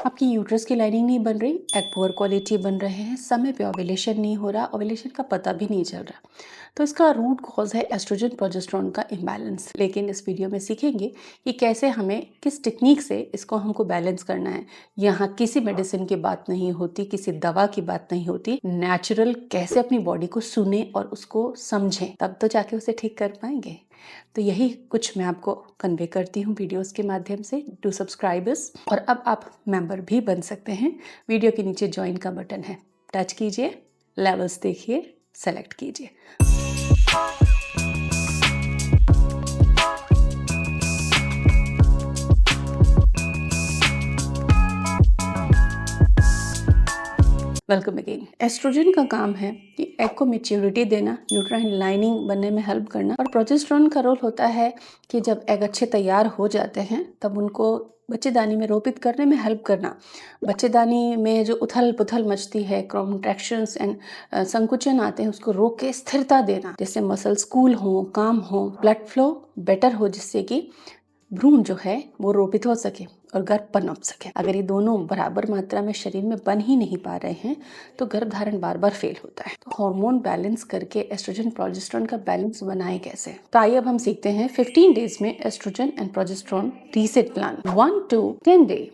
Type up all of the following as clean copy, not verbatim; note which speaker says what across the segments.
Speaker 1: आपकी यूट्रस की लाइनिंग नहीं बन रही, एग पुअर क्वालिटी बन रहे हैं, समय पे ओव्यूलेशन नहीं हो रहा, ओव्यूलेशन का पता भी नहीं चल रहा, तो इसका रूट कॉज है एस्ट्रोजन प्रोजेस्टेरोन का इम्बैलेंस। लेकिन इस वीडियो में सीखेंगे कि कैसे हमें किस टेक्निक से इसको हमको बैलेंस करना है। यहाँ किसी मेडिसिन की बात नहीं होती, किसी दवा की बात नहीं होती, नेचुरल कैसे अपनी बॉडी को सुने और उसको समझें, तब तो जाके उसे ठीक कर पाएंगे। तो यही कुछ मैं आपको कन्वे करती हूँ वीडियोस के माध्यम से। डू सब्सक्राइबर्स, और अब आप मेंबर भी बन सकते हैं। वीडियो के नीचे ज्वाइन का बटन है, टच कीजिए, लेवल्स देखिए, सेलेक्ट कीजिए। Welcome again. एस्ट्रोजन का काम है कि एग को मेच्योरिटी देना, यूट्राइन लाइनिंग बनने में हेल्प करना, और प्रोजेस्टेरोन का रोल होता है कि जब एग अच्छे तैयार हो जाते हैं तब उनको बच्चेदानी में रोपित करने में हेल्प करना। बच्चेदानी में जो उथल पुथल मचती है, कॉन्ट्रैक्शंस एंड संकुचन आते हैं, उसको रोक के स्थिरता देना, जिससे मसल्स कूल हो, काम हो, ब्लड फ्लो बेटर हो, जिससे कि भ्रूण जो है वो रोपित हो सके और गर्भ पनप सके। अगर ये दोनों बराबर मात्रा में शरीर में बन ही नहीं पा रहे हैं तो गर्भ धारण बार बार फेल होता है। तो हार्मोन बैलेंस करके एस्ट्रोजन प्रोजेस्टेरोन का बैलेंस बनाए कैसे, तो आइए अब हम सीखते हैं 15 डेज में estrogen and progesterone reset plan. 1 to 10 day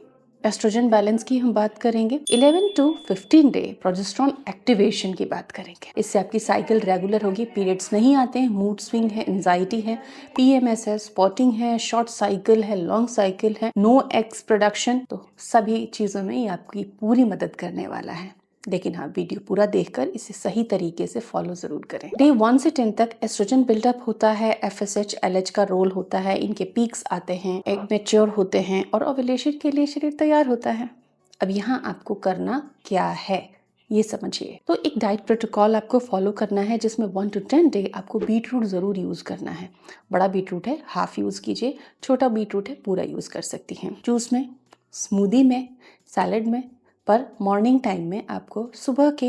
Speaker 1: estrogen balance की हम बात करेंगे। 11 to 15 डे प्रोजेस्टेरोन एक्टिवेशन की बात करेंगे। इससे आपकी साइकिल रेगुलर होगी, पीरियड्स नहीं आते हैं, मूड स्विंग है, एंजाइटी है, पीएमएस है, स्पॉटिंग है, शॉर्ट साइकिल है, लॉन्ग साइकिल है, नो एग्स प्रोडक्शन, तो सभी चीजों में ये आपकी पूरी मदद करने वाला है। लेकिन हाँ, वीडियो पूरा देखकर इसे सही तरीके से फॉलो जरूर करें। डे 1 से 10 तक एस्ट्रोजन बिल्डअप होता है, एफएसएच एलएच का रोल होता है, इनके पीक्स आते हैं, एग मैच्योर होते हैं और ओव्यूलेशन के लिए शरीर तैयार होता है। अब यहाँ आपको करना क्या है ये समझिए। तो एक डाइट प्रोटोकॉल आपको फॉलो करना है, जिसमें 1 to 10 डे आपको बीटरूट जरूर यूज करना है। बड़ा बीटरूट है हाफ यूज कीजिए, छोटा बीटरूट है पूरा यूज कर सकती हैं। जूस में, स्मूदी में, सैलेड में, पर मॉर्निंग टाइम में आपको सुबह के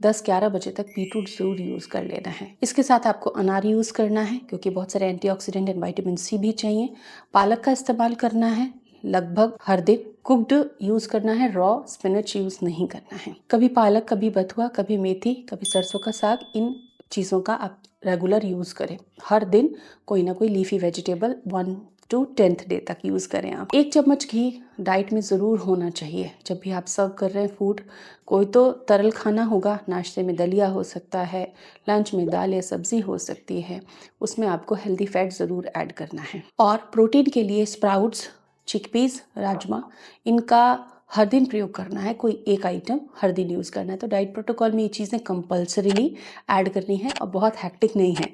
Speaker 1: 10-11 बजे तक बीटरूट जरूर यूज कर लेना है। इसके साथ आपको अनार यूज करना है, क्योंकि बहुत सारे एंटीऑक्सीडेंट एंड विटामिन सी भी चाहिए। पालक का इस्तेमाल करना है लगभग हर दिन। कुक्ड यूज करना है, रॉ स्पिनच यूज नहीं करना है। कभी पालक, कभी बथुआ, कभी मेथी, कभी सरसों का साग, इन चीजों का आप रेगुलर यूज करें। हर दिन कोई ना कोई leafy vegetable 1 to 10th day तक यूज करें आप। 1 चम्मच घी डाइट में जरूर होना चाहिए जब भी आप सर्व कर रहे हैं फूड। कोई तो तरल खाना होगा, नाश्ते में दलिया हो सकता है, लंच में दाल या सब्जी हो सकती है, उसमें आपको हेल्दी फैट जरूर ऐड करना है। और प्रोटीन के लिए स्प्राउट्स, चिकपीस, राजमा, इनका हर दिन प्रयोग करना है। कोई एक आइटम हर दिन यूज करना है। तो डाइट प्रोटोकॉल में ये चीजें कंपल्सरीली ऐड करनी है और बहुत हैक्टिक नहीं है।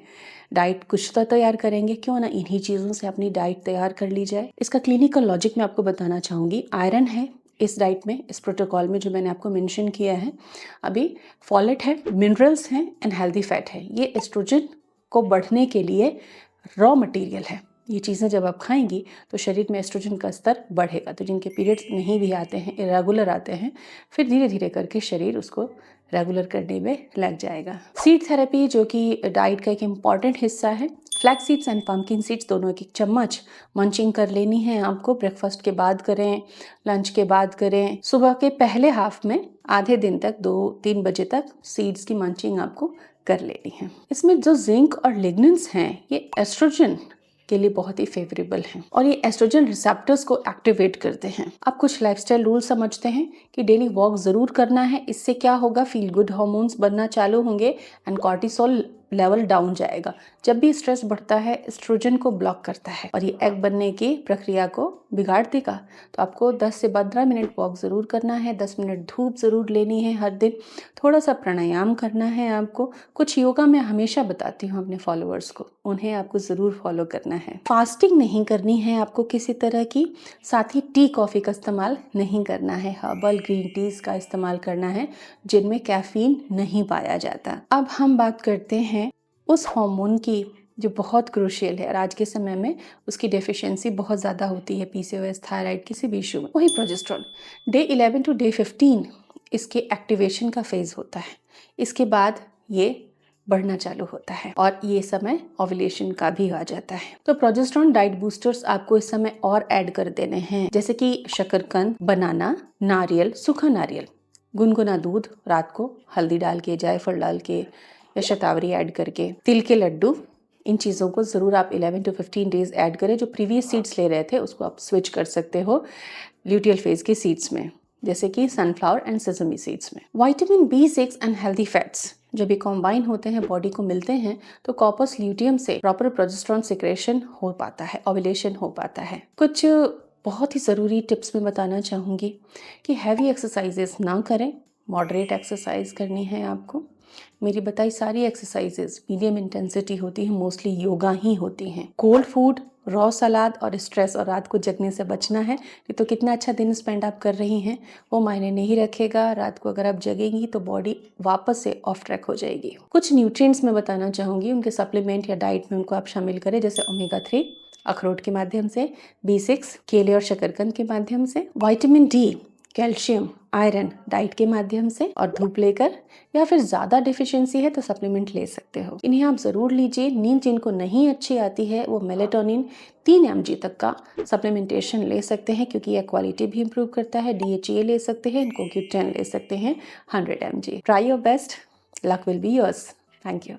Speaker 1: डाइट कुछ तो तैयार करेंगे, क्यों ना इन्हीं चीजों से अपनी डाइट तैयार कर ली जाए। इसका क्लिनिकल लॉजिक मैं आपको बताना चाहूंगी। आयरन है इस डाइट में, इस प्रोटोकॉल में जो मैंने आपको मेंशन किया है अभी, फॉलेट है, मिनरल्स हैं एंड हेल्दी फैट है। ये एस्ट्रोजन को बढ़ने के लिए रॉ मटेरियल है। ये चीज़ें जब आप खाएंगी तो शरीर में एस्ट्रोजन का स्तर बढ़ेगा। तो जिनके पीरियड्स नहीं भी आते हैं, इरेगुलर आते हैं, फिर धीरे धीरे करके शरीर उसको रेगुलर करने में लग जाएगा। सीड थेरेपी, जो कि डाइट का एक इम्पॉर्टेंट हिस्सा है। Flax seeds and pumpkin seeds दोनों 1-1 चम्मच मंचिंग कर लेनी है आपको। ब्रेकफास्ट के बाद करें, लंच के बाद करें, सुबह के पहले हाफ में आधे दिन तक 2-3 बजे तक सीड्स की मंचिंग आपको कर लेनी है। इसमें जो जिंक और लिग्निन्स हैं ये एस्ट्रोजन के लिए बहुत ही फेवरेबल हैं और ये एस्ट्रोजन रिसेप्टर्स को एक्टिवेट करते हैं। आप कुछ लाइफस्टाइल रूल समझते हैं कि डेली वॉक जरूर करना है। इससे क्या होगा, फील गुड हार्मोन्स बनना चालू होंगे एंड कॉर्टिसोल लेवल डाउन जाएगा। जब भी स्ट्रेस बढ़ता है एस्ट्रोजन को ब्लॉक करता है और ये एग बनने की प्रक्रिया को बिगाड़ देगा। तो आपको 10 से 15 मिनट वॉक जरूर करना है, 10 मिनट धूप जरूर लेनी है हर दिन, थोड़ा सा प्राणायाम करना है आपको। कुछ योगा मैं हमेशा बताती हूँ अपने फॉलोअर्स को, उन्हें आपको जरूर फॉलो करना है। फास्टिंग नहीं करनी है आपको किसी तरह की, साथ ही टी कॉफी का इस्तेमाल नहीं करना है। हर्बल ग्रीन टीज का इस्तेमाल करना है जिनमें कैफीन नहीं पाया जाता। अब हम बात करते हैं उस हार्मोन की जो बहुत क्रूशियल है और आज के समय में उसकी डेफिशिएंसी बहुत ज़्यादा होती है, पीसीओएस, थायराइड, किसी भी इशू में, वही प्रोजेस्टेरोन। डे 11 to डे 15 इसके एक्टिवेशन का फेज होता है। इसके बाद ये बढ़ना चालू होता है और ये समय ओव्यूलेशन का भी आ जाता है। तो प्रोजेस्टेरॉन डाइट बूस्टर्स आपको इस समय और ऐड कर देने हैं, जैसे कि शकरकंद, बनाना, नारियल, सूखा नारियल, गुनगुना दूध, रात को हल्दी डाल के, जायफल डाल के या शतावरी ऐड करके, तिल के लड्डू, इन चीज़ों को ज़रूर आप 11 to 15 डेज ऐड करें। जो प्रीवियस सीड्स ले रहे थे उसको आप स्विच कर सकते हो ल्यूटियल फेज के सीड्स में, जैसे कि सनफ्लावर एंड सेसमी सीड्स में। Vitamin B6 and healthy fats जब ये कॉम्बाइन होते हैं, बॉडी को मिलते हैं, तो कॉर्पस ल्यूटियम से प्रॉपर प्रोजेस्टेरॉन सिक्रेशन हो पाता है, ओव्यूलेशन हो पाता है। कुछ बहुत ही ज़रूरी टिप्स मैं बताना चाहूँगी कि हैवी एक्सरसाइजेस ना करें, मॉडरेट एक्सरसाइज करनी है आपको। मेरी बताई सारी एक्सरसाइजेस मीडियम इंटेंसिटी होती हैं, मोस्टली योगा ही होती हैं। कोल्ड फूड, रॉ सलाद और स्ट्रेस और रात को जगने से बचना है। नहीं तो कितना अच्छा दिन स्पेंड आप कर रही हैं वो मायने नहीं रखेगा। रात को अगर आप जगेंगी तो बॉडी वापस से ऑफ ट्रैक हो जाएगी। कुछ न्यूट्रिएंट्स मैं बताना चाहूँगी, उनके सप्लीमेंट या डाइट में उनको आप शामिल करें, जैसे ओमेगा 3 अखरोट के माध्यम से, B6 केले और शकरकंद के माध्यम से, vitamin D, calcium, iron diet के माध्यम से और धूप लेकर, या फिर ज़्यादा डिफिशियंसी है तो सप्लीमेंट ले सकते हो। इन्हें आप ज़रूर लीजिए। नींद जिनको नहीं अच्छी आती है वो मेलेटोनिन 3 mg तक का सप्लीमेंटेशन ले सकते हैं, क्योंकि यह क्वालिटी भी इंप्रूव करता है। DHEA ले सकते हैं, CoQ10 ले सकते हैं 100 mg। Try your best, luck will be yours. Thank you.